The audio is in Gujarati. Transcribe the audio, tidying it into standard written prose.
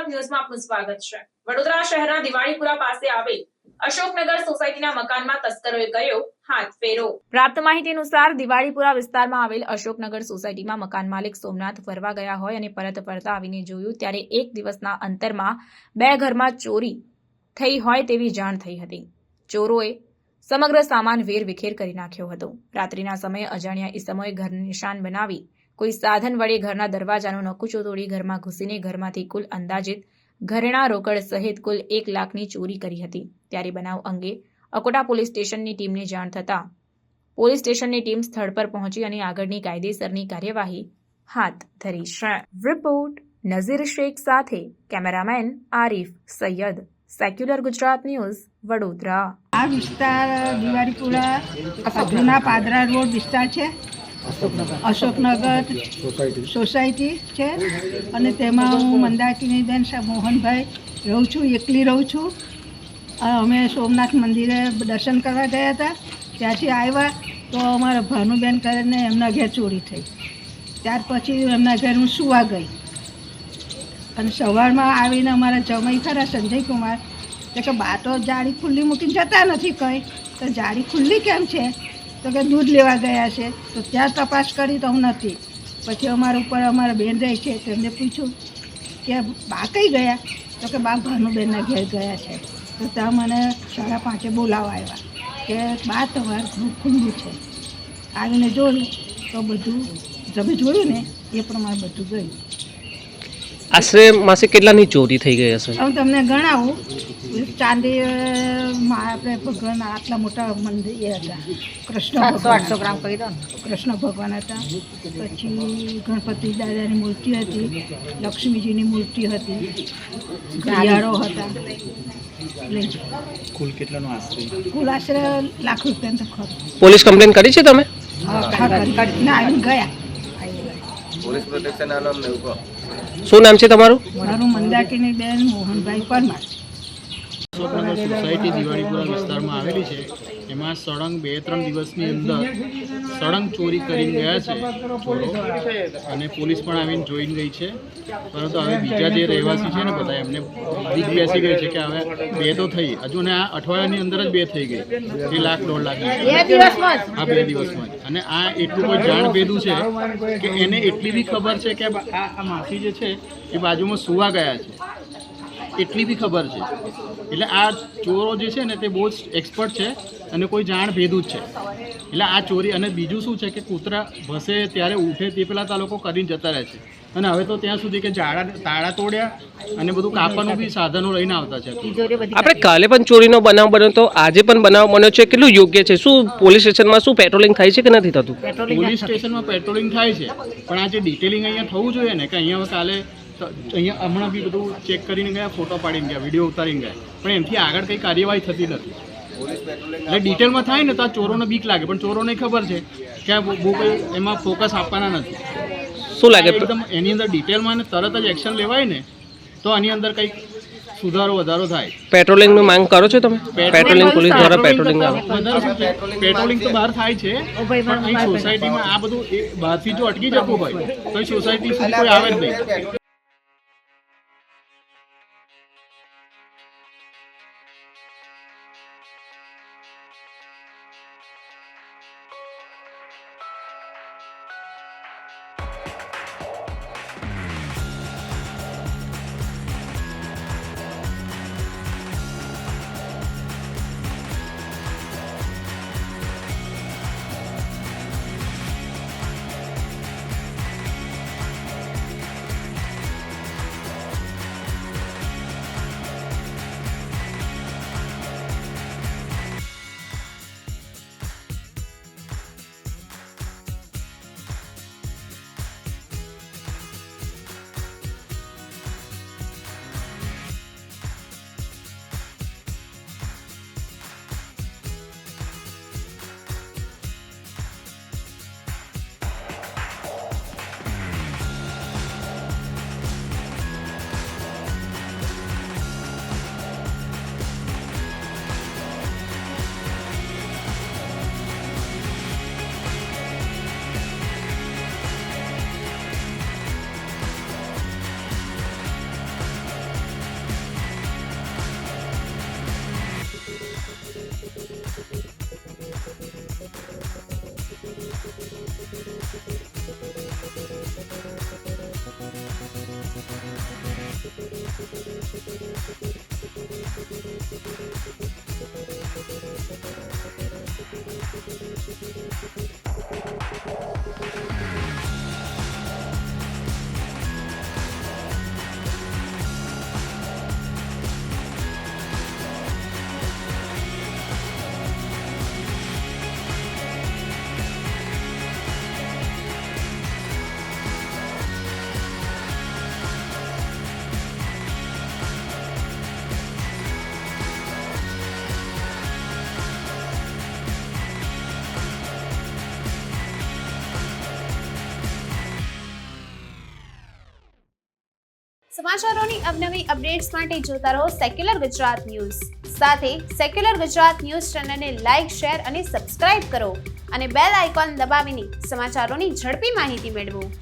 ગુજરાત ન્યૂઝમાં આપનું સ્વાગત છે। વડોદરા શહેરના દિવાળીપુરા પાસે આવેલ અશોકનગર સોસાયટીના મકાનમાં તસ્કરોએ કર્યો હાથફેરો। પ્રાપ્ત માહિતી અનુસાર દિવાળીપુરા વિસ્તારમાં આવેલ અશોકનગર સોસાયટીમાં મકાન માલિક સોમનાથ ફરવા ગયા હોય અને પરત ફરતા આવીને જોયું ત્યારે એક દિવસના અંતરમાં બે ઘરમાં ચોરી થઈ હોય તેવી જાણ થઈ હતી। ચોરોએ સમગ્ર સામાન વેરવિખેર કરી નાખ્યો હતો। રાત્રિના સમયે અજાણ્યા ઈસમોએ ઘરને નિશાન બનાવી કોઈ સાધન વડે ઘરના દરવાજાનો નકુચો તોડી ઘરમાં ઘૂસીને ઘરમાંથી કુલ અંદાજિત ઘરેણાં રોકડ સહિત કુલ 1 લાખની ચોરી કરી હતી। ત્યારે બનાવ અંગે અકોટા પોલીસ સ્ટેશનની ટીમને જાણ થતાં પોલીસ સ્ટેશનની ટીમ સ્થળ પર પહોંચી અને આગળની કાયદેસરની કાર્યવાહી હાથ ધરી છે। રિપોર્ટ નઝીર શેખ સાથે cameraman Arif Sayyed, secular Gujarat news, Vadodara. આ વિસ્તાર દિવાળીપુરા જૂના પાદરા રોડ વિસ્તાર છે, અશોકનગર સોસાયટી છે અને તેમાં હું મંદાકિનીબેન મોહનભાઈ રહું છું, એકલી રહું છું। અમે સોમનાથ મંદિરે દર્શન કરવા ગયા હતા, ત્યાંથી આવ્યા તો અમારા ભાનુબેન કરીને એમના ઘેર ચોરી થઈ। ત્યાર પછી એમના ઘેર હું સુવા ગઈ અને સવારમાં આવીને અમારા જમાઈ ખરા સંજયકુમાર કે બા તો જાળી ખુલ્લી મૂકીને જતા નથી, કંઈ તો જાળી ખુલ્લી કેમ છે? તો કે દૂધ લેવા ગયા છે। તો ત્યાં તપાસ કરી તો હું નથી। પછી અમારા ઉપર અમારા બેન રહે છે, તેમને પૂછ્યું કે બા કઈ ગયા? તો કે બા ભાનુબેનના ઘેર ગયા છે। તો ત્યાં મને 5:30 બોલાવવા આવ્યા કે બા તમારું ઘર ખુલ્લું છે। આવીને જોયું તો બધું તમે જોયું ને એ પ્રમાણે બધું ગયું। આશરે માસે કેટલાની ચોરી થઈ ગઈ હશે? હું તમને ગણાવું। ચાંદી આપણે ભગવાન આટલા મોટા મંદિર એ હતા, કૃષ્ણ 800 ગ્રામ કહી દો ને, કૃષ્ણ ભગવાન હતા। પછી ગણપતિ દાદાની મૂર્તિ હતી, લક્ષ્મીજીની મૂર્તિ હતી, ઘડિયાળો હતા। કુલ કેટલાનો આશરે? કુલ આશરે ₹1 લાખ તો ખરું। પોલીસ કમ્પ્લેન કરી છે તમે? ના, આવીને ગયા। પોલીસ પ્રોટેક્શન આલમ ને ઉભો। શું નામ છે તમારું? મારું મંદાકિનીબેન મોહનભાઈ પરમાર। અશોકનગર સોસાયટી દિવાળીપુરા વિસ્તારમાં આવેલી છે। એમાં સળંગ 2-3 દિવસની અંદર સળંગ ચોરી કરીને ગયા છે ચોરો, અને પોલીસ પણ આવીને જોઈને ગઈ છે। પરંતુ હવે બીજા જે રહેવાસી છે ને બધા એમને બીક બેસી ગઈ છે કે હવે 2 તો થઈ, હજુ ને આ અઠવાડિયાની અંદર જ 2 થઈ ગઈ, 1 લાખ 1.5 લાખ આ 2 દિવસમાં જ। અને આ એટલું કોઈ જાણ ભેદું છે કે એને એટલી બી ખબર છે કે આ માસી જે છે એ બાજુમાં સુવા ગયા છે, એટલી બી ખબર છે। એટલે આ ચોરો જે છે ને તે બહુ જ એક્સપર્ટ છે અને કોઈ જાણ ભેદું જ છે। એટલે આ ચોરી, અને બીજું શું છે કે કૂતરા ભસે ત્યારે ઉઠે તે પહેલાં તો આ લોકો કરીને જતા રહે છે। અને હવે તો ત્યાં સુધી કે તાળા તોડ્યા અને બધું કાપવાનું બી સાધનો લઈને આવતા છે। આપણે કાલે પણ ચોરીનો બનાવ બન્યો તો આજે પણ બનાવ બન્યો છે, કેટલું યોગ્ય છે? શું પોલીસ સ્ટેશનમાં શું પેટ્રોલિંગ થાય છે કે નથી થતું? પોલીસ સ્ટેશનમાં પેટ્રોલિંગ થાય છે, પણ આ જે ડિટેલિંગ અહીંયા થવું જોઈએ ને, કે અહીંયા કાલે અહીંયા હમણાં બી બધું ચેક કરીને ગયા, ફોટો પાડીને ગયા, વિડીયો ઉતારીને ગયા, પણ એમથી આગળ કંઈ કાર્યવાહી થતી નથી। એટલે ડિટેલમાં થાય ને તો આ ચોરોને બીક લાગે, પણ ચોરોને ખબર છે કે આ બહુ કંઈ એમાં ફોકસ આપવાના નથી। શું લાગે એકદમ એની અંદર ડિટેલમાં ને તરત જ એક્શન લેવાય ને તો આની અંદર કંઈક સુધારો વધારો થાય। પેટ્રોલિંગની માંગ કરો છો તમે? પેટ્રોલિંગ પોલીસ દ્વારા પેટ્રોલિંગ આવે? પેટ્રોલિંગ તો બહાર થાય છે, પણ અહીં સોસાયટીમાં આ બધું બહારથી જો અટકી જતું હોય તો એ સોસાયટી સુધી કોઈ આવે જ નહીં। સમાચારોની અવનવી અપડેટ્સ માટે જોતા રહો સેક્યુલર ગુજરાત ન્યૂઝ. સાથે સેક્યુલર ગુજરાત ન્યૂઝ ચેનલને લાઇક, શેર અને સબસ્ક્રાઇબ કરો અને બેલ આઇકોન દબાવીને સમાચારોની ઝડપી માહિતી મેળવો.